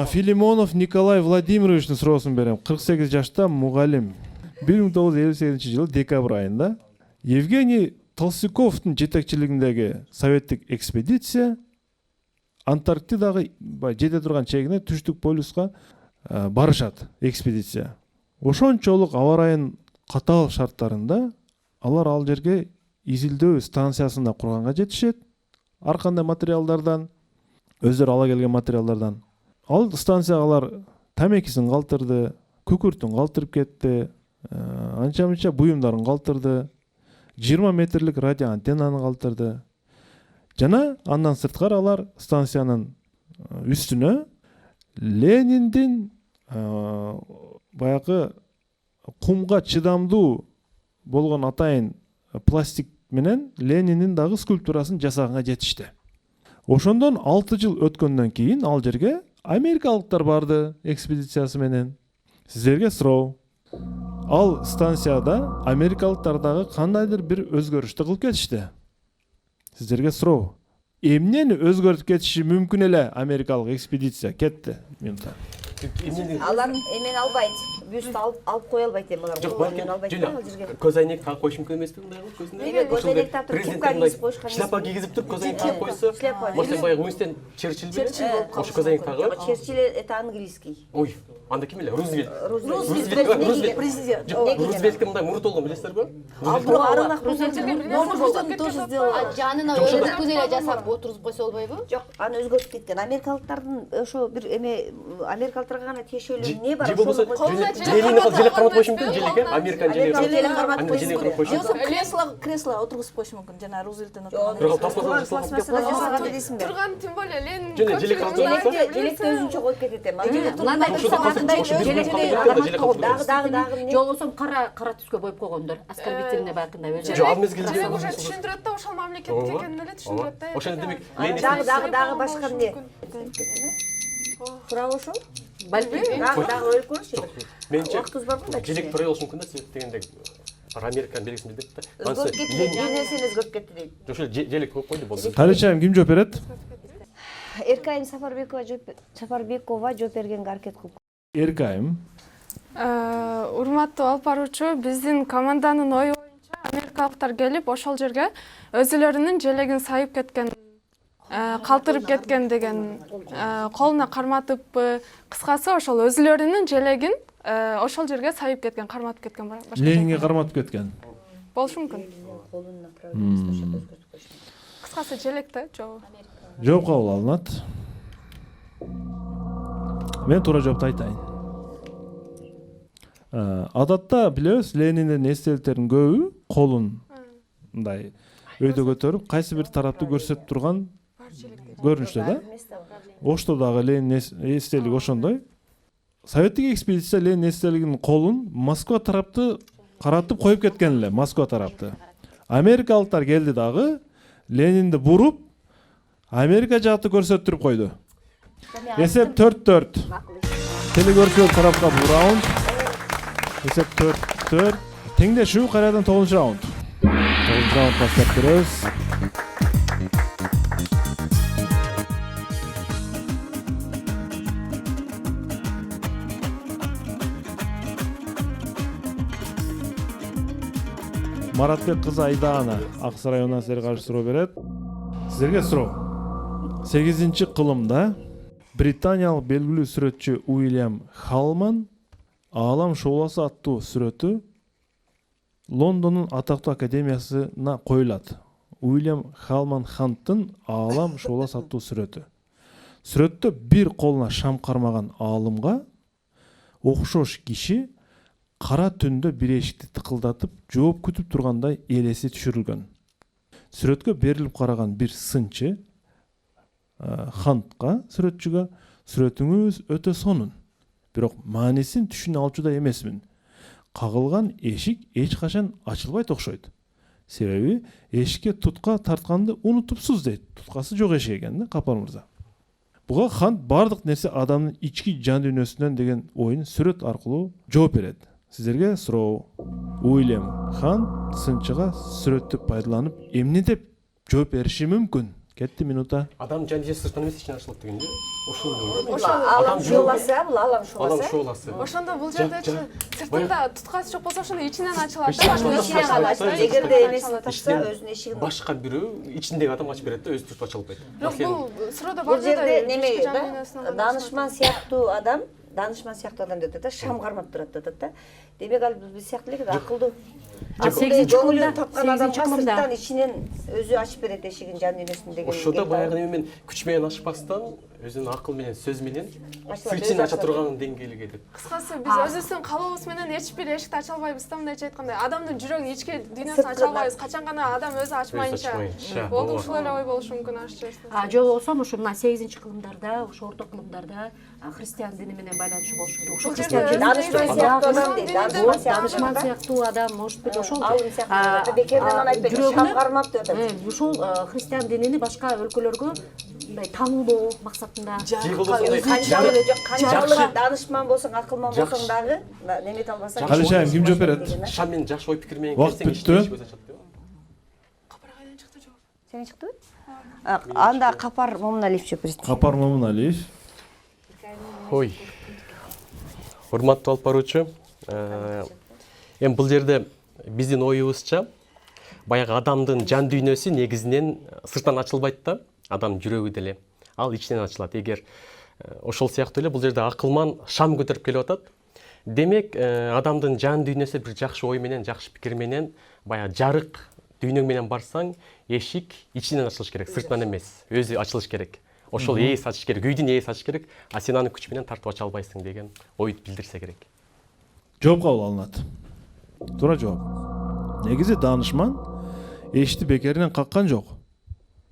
Филимонов Николай Владимировичтин суроосун берем. 48 жашта мугалим. 1958 жылы декабрь айында Евгений Толстяковдун жетекчилигиндеги советтик экспедиция Антарктидага жете турган чегине түштүк полюска барышат экспедиция. Ошончолук аба ырайынын катаал шарттарында алар ал жерге изилдөө станциясында курганга жетишет. Ар кандай материалдардан, өздөрү ала келген материалдардан. Ал станцияга алар тамекисин калтырды, күкүртүн калтырып кетти, анча-мынча буюмдарын калтырды, 20 метрлик радио антеннаны калтырды. Жана андан сырткары алар станциянын үстүнө Лениндин баягы кумга чыдамдуу болгон атайын пластик менен Лениндин дагы скульптурасын жасаганга жетишти. Ошондон 6 жыл өткөндөн кийин ал жерге америкалыктар барды экспедициясы менен. Сиздерге суроо. Ал станцияда америкалыктар дагы кандайдыр бир өзгөрүштү кылып кетишти. Сиздерге суроо. Эмнени өзгөртүп кетиши мүмкүн эле америкалык экспедиция кетти. Алар эмен албайт. Бюст алып кое албайт эми алар. Жок, балким көз айнек тагып коюш мүмкүн эмеспи мындай кылып көзүнө? Көз айнек тагып туруп кепка кийип коюшкан. Шляпа кийгизип туруп көз айнек тагып койсо, ошол баягы Уинстон Черчилль беле? Ошо көз айнек тагып. Черчилль это английский. Ой, анда ким эле? Рузвельт. Президент. Рузвельтке мындай мурут болгон билесиздерби? Арынак Рузвельт тоже сделал. Жанына өзгөрткөн эле жасап отургузуп койсо болбойбу? Жок, аны өзгөртүп кеткен. Америкалыктардын ошо бир эме америкалыктарга гана тиешелүү не бар? Же болбосо Ленинди желек кармап коюш мүмкүн, желекке? Американ желек. Кресло отургузуп коюш мүмкүн, жана Рузвельттен Бирок пластмассадан жасаган дейсиңби? Турган тем более Ленин. Жана желек кармап Желекти өзүнчө коюп кетет эми. Жолосом кара түскө боюп койгондор. Оскорбительный бакында өзү. Жок, ал мезгилде Уже түшүндүрөт да, ошол мамлекеттик экенин эле түшүндүрөт да. Ошону демек Ленин Дагы башка эмне? Тура ошол? Балким Дагы ойлоп көрүчү. менче Вактыбыз бар мында. желек тура болушу мүмкүн да, себеп дегенде Американ белгисин билдип да. Өзгөрүп кетти, бир нерсени өзгөрүп кетти дейт. Ошол желек коюп койду болду. Каличайым ким жооп берет? Эркайым Сафарбекова жооп бергенге аракет кылып. Эркайым. Урматтуу алып баруучу, биздин команданын ою боюнча америкалыктар келип ошол жерге өзүлөрүнүн желегин сайып кеткен калтырып кеткен деген, колуна карматыппы, кыскасы ошол өзүлөрүнүн желегин ошол жерге сайып кеткен, карматып кеткен. Ленинге карматып кеткен. Болушу мүмкүн. Кыскасы желек да, жобу. Жооп кабыл алынат. Мен туура жоопду айтайын. Адатта билебиз, Лениндин эстеликтеринин көбү колун мындай өйдө көтөрүп, кайсы бир тарапты көрсөтүп турган көрүнүштө да. Ошто дагы Ленин эстелиги ошондой. Советтик экспедиция Ленин эстелигинин колун Москва тарапты каратып коюп кеткен эле, Москва тарапты. Америкалыктар келди дагы, Ленинди буруп, Америка жакты көрсөттүрүп койду. Эсеп 4-4. Телегөрчүлөр тарапка бул раунд. Эсеп 4-4. Теңдешүү кайрадан 9-раунд. 9-раундга старт беребиз. Маратбек кызы Айдана Аксы районунан силерге каршы суроо берет. Силерге суроо. 8-кылымда британиялык белгилүү сүрөтчү Уильям Халман Аалам шоуласы аттуу сүрөтү Лондондун атактуу академиясына коюлат. Уильям Халман Ханттын Аалам шоуласы аттуу сүрөтү. Сүрөттө бир колуна шам кармаган аалымга окшош киши кара түндө бир эшикти тыкылдатып жооп күтүп тургандай элеси түшүрүлгөн. Сүрөткө берилип караган бир сынчы Хантка, сүрөтчүгө, сүрөтүңүз өтө сонун. Бирок маанисин түшүнө алчудай эмесмин. Кагылган эшик эч качан ачылбайт окшойт. Себеби эшикке тутка тартканды унутупсуз дейт. Туткасы жок эшик экен да, Капар мырза. Буга Хант бардык нерсе адамдын ички жан дүйнөсүнөн деген оюн сүрөт аркылуу жооп берет. Сиздерге суроо. Уильям Хант сынчыга сүрөттү пайдаланып эмне деп жооп бериши мүмкүн? Кетти минута. Адам жан дүйнөсү сырттан эмес ичинен ачылат дегенде. Алам шоуласы, бул алам Алам шоуласы. шоуласы. Ошондо бул жердечи сыртында туткасы жок болсо ошондо ичинен ачылат. Эгерде эмесин тапса өзүнүн эшигин Башка бирөө ичиндеги адам ачып берет да, өзү туруп ача албайт. Бирок бул суроода бул бар жерде неме да, данышман сыяктуу адам деп да, шам кармап турат деп да. Демек ал биз сыяктуу эле акылдуу. Көңүлүн тапкан адамга сырттан ичинен өзү ачып берет эшигин жан дүйнөсүн деген. Ошодо баягы неме менен күч менен ачпастан, өзүнүн акыл менен, сөз менен сыртын ача турган деңгээлге деп. Кыскасы биз өзүбүздүн каалообуз менен эч бир эшикти ача албайбыз да, мындайча айтканда. Адамдын жүрөгүнүн ички дүйнөсүн ача албайбыз. Качан гана адам өзү ачмайынча. Болду, ушул эле ой болушу мүмкүн ашчасы. Жок болсо ушу мына 8-кылымдарда, ушу орто кылымдарда христиан дини менен байланышы болушу керек. Ошол христиан данышман сыяктуу адам, может быть, ошол ушул христиан динини башка өлкөлөргө мындай таануулоо максатында канчалык данышман болсоң, акылман болсоң дагы немете албасаң. Калишайым ким жооп берет? Шам менен жакшы ой пикир менен Убакыт бүттү. Капар кайдан чыкты жооп? Сен чыктыбы? Анда Капар Момуналиев жооп берет. Капар Момуналиев. Ой. Урматтуу алып баруучу, эми бул жерде биздин оюбузча баягы адамдын жан дүйнөсү негизинен сырттан ачылбайт да, адам жүрөгү деле. Ал ичинен ачылат. Эгер ошол сыяктуу эле бул жерде акылман шам көтөрүп келип атат. Демек, адамдын жан дүйнөсү бир жакшы ой менен, жакшы пикир менен, баягы жарык дүйнөң менен барсаң, эшик ичинен ачылыш керек, сыртынан эмес, өзү ачылыш керек. Ошол ээс ачыш керек, үйдүн ээс ачыш керек, а сен аны күч менен тартып ача албайсың деген ойду билдирсе керек. Жооп кабыл алынат. Туура жооп. Негизи данышман эшикти бекеринен каккан жок.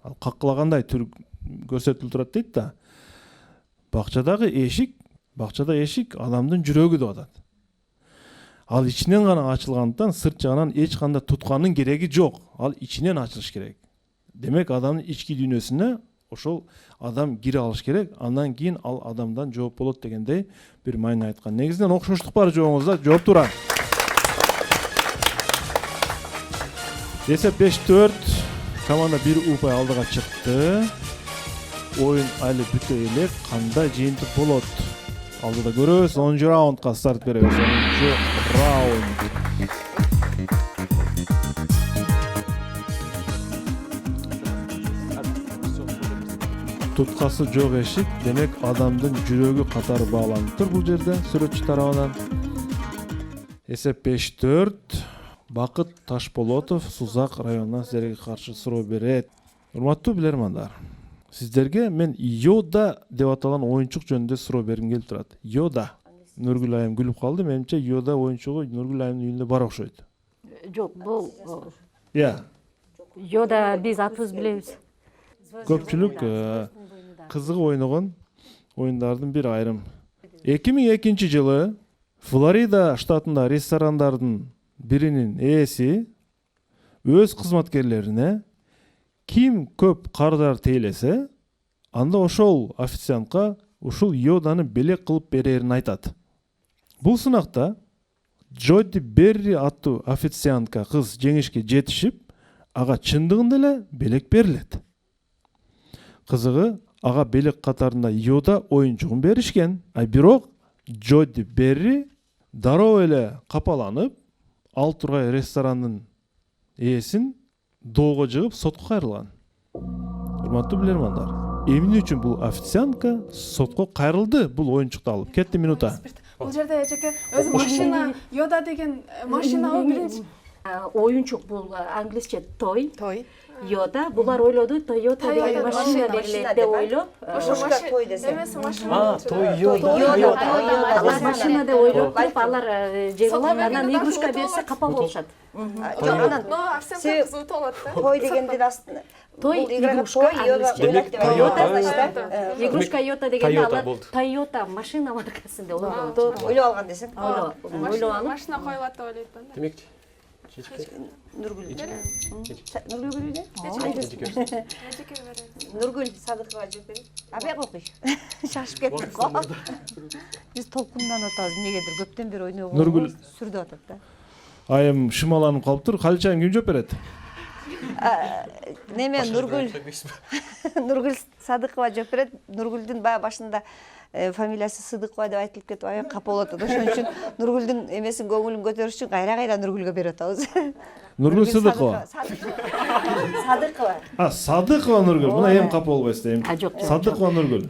Ал каккылагандай түр көрсөтүлүп турат дейт да. Бакчада эшик адамдын жүрөгү деп атат. Ал ичинен гана ачылгандыктан сырт жагынан эч кандай тутканын кереги жок. Ал ичинен ачылыш керек. Демек, адамдын ички дүйнөсүнө ошол адам кире алыш керек, андан кийин ал адамдан жооп болот дегендей бир майны айткан. Негизинен окшоштук бар жообуңузда, жооп туура. Эсеп 5-4. Команда 1 упай алдыга чыкты. Оюн али бүтө элек, кандай жыйынтык болот? Алдыда көрөбүз. 10-жу раундга старт беребиз. 10-жу раунд. туткасы жок эшик, демек адамдын жүрөгү катары бааланыптыр бул жерде сүрөтчү тарабынан. Эсеп 5-4. Бакыт Ташболотов Сузак районунан сиздерге каршы суроо берет. Урматтуу билермандар, сиздерге мен Йода деп аталган оюнчук жөнүндө суроо бергим келип турат. Йода. Нургүл айым күлүп калды. Менимче Йода оюнчугу Нургүл айымдын үйүндө бар окшойт. Жок, бул Йода биз атыбыз билебиз. Көпчүлүк кызыгып ойногон оюндардын бир айрым. 2002 жылы Флорида штатында ресторандардын биринин ээси өз кызматкерлерине ким көп кардар тейлесе, анда ошол официантка ушул Йоданы белек кылып берерин айтат. Бул сынакта Джоди Берри аттуу официантка кыз жеңишке жетишип, ага чындыгында эле белек берилет. Кызыгы, ага белек катарында Йода оюнчугун беришкен, бирок Джоди Берри дароо эле капаланып, Ал Тургай ресторанын ээсин доого жыгып сотко кайрылган. Урматтуу билермандар, эмне үчүн бул официантка сотко кайрылды бул оюнчукту алып? Кетти минута. Бул жерде эжеке өзү машина, Йода деген машинабы биринчи? Оюнчук бул англисче той. Йода, булар ойлоду Toyota деген машина берилет деп ойлоп, Ошошка той десе. Эмеси машина. Той Йода. алар машина деп ойлоп туруп, алар жегилат, анан игрушка берсе капа болушат. Но совсем кызуу болот да. Той дегенде астында Той игрушка игрушка Йота дегенде алар Toyota машина маркасы деп ойлоп. ойлоп алган десең. Ойлоп алып. Машина коюлат деп ойлойт да. Демек, Нургүл. Эжеке Нургүл Садыкова жооп берет. Абек окуй. Шашып кеттик го. Биз толкундан атабыз, эмнегедир көптөн бери ойногон. Нургүл сүрдөп атат да. Айым шымаланып калыптыр. Калыч айым ким жооп берет? Неме Нургүл Садыкова жооп берет. Нургүлдүн баягы башында фамилиясы Сыдыкова деп айтылып кетип аябай капа болот. Ошон үчүн Нургүлдүн эмесин көңүлүн көтөрүш үчүн кайра Нургүлгө берип атабыз. Нургүл Сыдыкова. Садыкова. Садыкова Нургүл. Мына эми капа болбойсуздар. Садыкова Нургүл.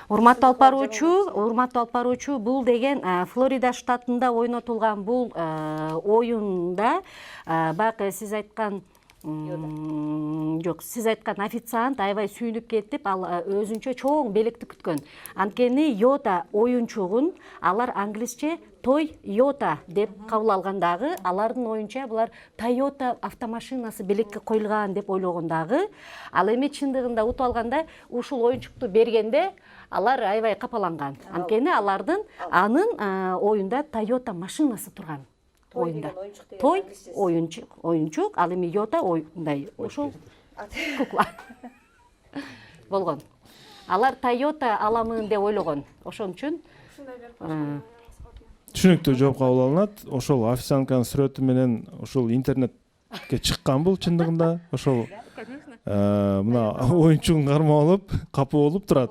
Урматтуу алып баруучу, бул деген Флорида штатында ойнотулган бул оюнда баягы сиз айткан сиз айткан официант аябай сүйүнүп кетип, ал өзүнчө чоң белекти күткөн. Анткени Йода оюнчугун алар англисче той Йота деп кабыл алгандагы, алардын оюнча булар Toyota автомашинасы белекке коюлган деп ойлогондагы, ал эми чындыгында утуп алганда ушул оюнчукту бергенде алар аябай капаланган. Анткени алардын анын оюнда Toyota машинасы турган. Оюнда. Той оюнчук, ал эми Йота оюндай ошол кукла болгон. Алар Toyota аламын деп ойлогон. Ошон үчүн түшүнүктүү жооп кабыл алынат. Ошол официантканын сүрөтү менен ошол интернетке чыккан бул чындыгында. Ошол мына оюнчугун кармап алып, капа болуп турат.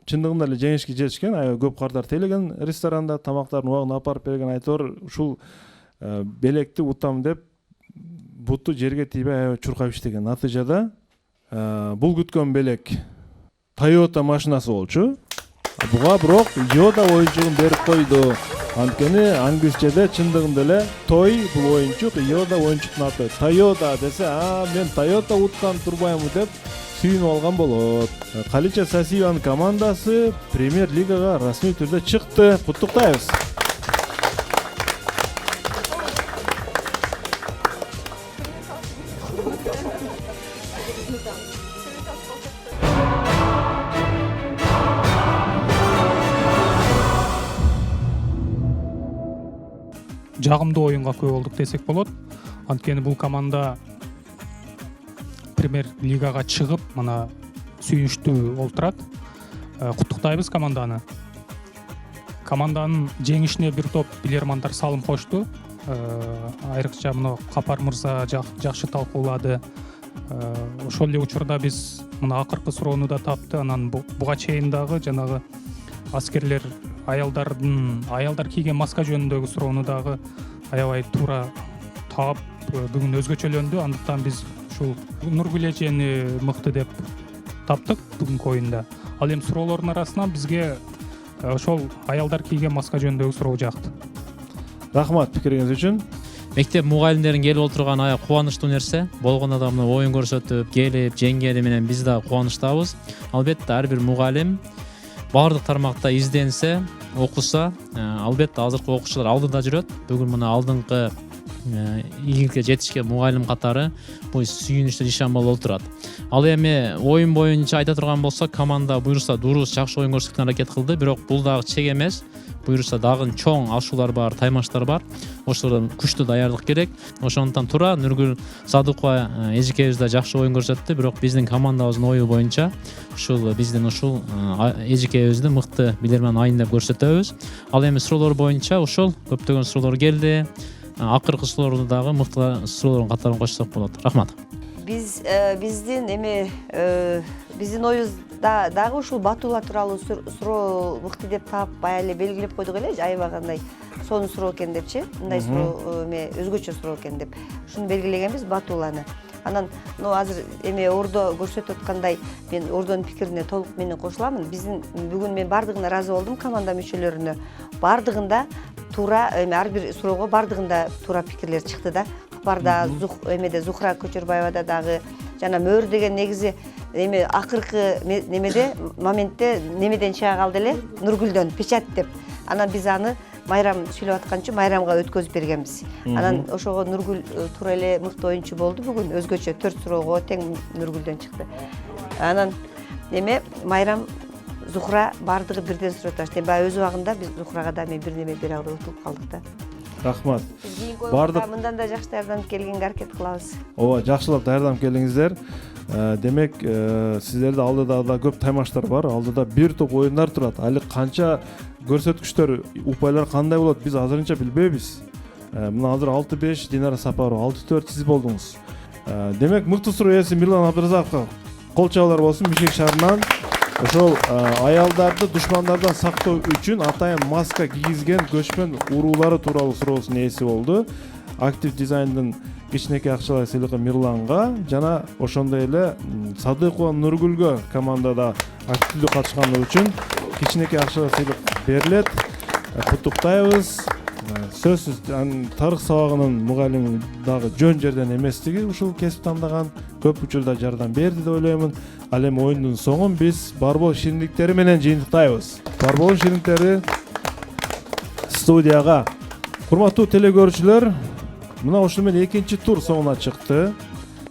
Чындыгында эле жеңишке жетишкен, аябай көп кардар тейлеген ресторанда, тамактарын убагында алып берген. Айтор ушул белекти утам деп буту жерге тийбей аябай чуркап иштеген. Натыйжада бул күткөн белек Toyota машинасы болчу. Буга бирок Йода оюнчугун берип койду. Анткени англисчеде чындыгында эле той бул оюнчук, Йода оюнчуктун аты. Toyota десе, мен Toyota уткан турбаймы деп сүйүнүп алган болот. Калича Сасиеванын командасы премьер-лигага расмий түрдө чыкты. Куттуктайбыз. Жагымдуу оюнга күбө болдук десек болот. Анткени бул команда премьер-лигага чыгып, мына сүйүнүчтүү болуп турат. Куттуктайбыз команданы. Команданын жеңишине бир топ билермандар салым кошту. Айрыкча мына Капар мырза жакшы талкуулады. Ошол эле учурда биз мына акыркы суроону да тапты. Анан буга чейин дагы жанагы аскерлер аялдар кийген маска жөнүндөгү суроону дагы аябай туура таап бүгүн өзгөчөлөндү. Андыктан биз ушул Нургүл эжени мыкты деп таптык бүгүнкү оюнда. Ал эми суроолордун арасынан бизге ошол аялдар кийген маска жөнүндөгү суроо жакты. Рахмат пикириңиз үчүн. Мектеп мугалимдерин келип отурган аябай кубанычтуу нерсе. Болгондо да мына оюн көрсөтүп, келип, жеңгени менен биз да кубанычтабыз. Албетте ар бир мугалим баардык тармакта изденсе, окуса, албетте азыркы окуучулар алдыда жүрөт. Бүгүн мына алдыңкы ийгиликке жетишкен мугалим катары бул сүйүнүчтүү нишан болуп отурат. Ал эми оюн боюнча айта турган болсок, команда буюрса дурус жакшы оюн көрсөтүүгө аракет кылды, бирок бул дагы чек эмес. Буюрса дагы чоң ашуулар бар, таймаштар бар. Ошолордон күчтүү даярдык керек. Ошондуктан тура Нургүл Садыкова эжекебиз да жакшы оюн көрсөттү, бирок биздин командабыздын ою боюнча биздин эжекебизди мыкты билерман айын деп көрсөтөбүз. Ал эми суроолор боюнча көптөгөн суроолор келди. Акыркы суроолорду дагы мыкты суроолордун катарын кошсок болот. Рахмат. Биздин оюбузда дагы ушул Батула тууралуу суроо мыкты деп таап баягы эле белгилеп койдук эле, аябагандай сонун суроо экен депчи. Мындай суроо өзгөчө суроо экен деп. Ушуну белгилегенбиз Батуланы. Анан азыр ордо көрсөтүп аткандай мен ордонун пикирине толук менен кошуламын. Биздин бүгүн мен бардыгына ыраазы болдум, команда мүчөлөрүнө. Бардыгында туура ар бир суроого бардыгында туура пикирлер чыкты да. Барда Зухра Көчөрбаевада дагы жана мөр деген негизи акыркы моментте немеден чыга калды эле, Нургүлдөн печать деп. Анан биз аны Майрам сүйлөп атканчы Майрамга өткөзүп бергенбиз. Анан ошого Нургүл туура эле мыкты оюнчу болду бүгүн. Өзгөчө 4 суроого тең Нургүлдөн чыкты. Анан Майрам Зухра бардыгы бирден суроо ташты. Баягы өз убагында биз Зухрага да бир неме бере албай утулуп калдык да. Рахмат. Бардык мындан да жакшы даярданып келгенге аракет кылабыз. Ооба, жакшылап даярданып келиңиздер. Демек, сиздерде алдыда да көп таймаштар бар. Алдыда бир топ оюндар турат. Али канча көрсөткүчтөр, упайлар кандай болот, биз азырынча билбейбиз. Мына азыр 6-5, Динара Сапарова 6-4 сиз болдуңуз. Демек, мыкты суроо ээси Мирлан Абдыразаковго кол чабуулар болсун Бишкек шаарынан. Ошол аялдарды душмандардан сактоо үчүн атайын маска кийгизген көчмөн уруулары тууралуу суроосунун ээси болду. Актив дизайндын кичинекей акчалай сыйлыгы Мирланга жана ошондой эле Садыкова Нургүлгө командада активдүү катышканы үчүн кичинекей акчалай сыйлык берилет. Куттуктайбыз. Сөзсүз тарых сабагынын мугалими дагы жөн жерден эместиги ушул кесип тандаган, көп учурда жардам берди деп ойлоймун. Ал эми оюндун соңун биз барбол шириндиктери менен жыйынтыктайбыз. Барбол шириндиктери студияга. Урматтуу телекөрүүчүлөр, мына ушуну менен экинчи тур соңуна чыкты.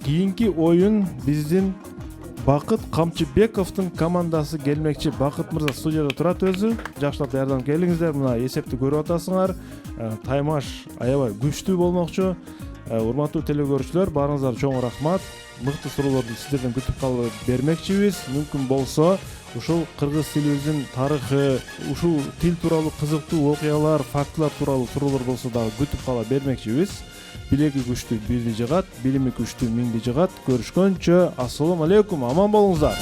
Кийинки оюн биздин Бакыт Камчыбековдун командасы келмекчи. Бакыт мырза студияда турат өзү. Жакшылап даярданып келиңиздер. Мына эсепти көрүп атасыңар. Таймаш аябай күчтүү болмокчу. Урматтуу телекөрүүчүлөр, баарыңыздарга чоң рахмат. Мыкты суроолорду сиздерден күтүп калып бермекчибиз. Мүмкүн болсо ушул кыргыз тилибиздин тарыхы, ушул тил тууралуу кызыктуу окуялар, фактылар тууралуу суроолор болсо дагы күтүп кала бермекчибиз. Билеги күчтүү бирди жыгат, билими күчтүү миңди жыгат. Көрүшкөнчө, ассалому алейкум, аман болуңуздар.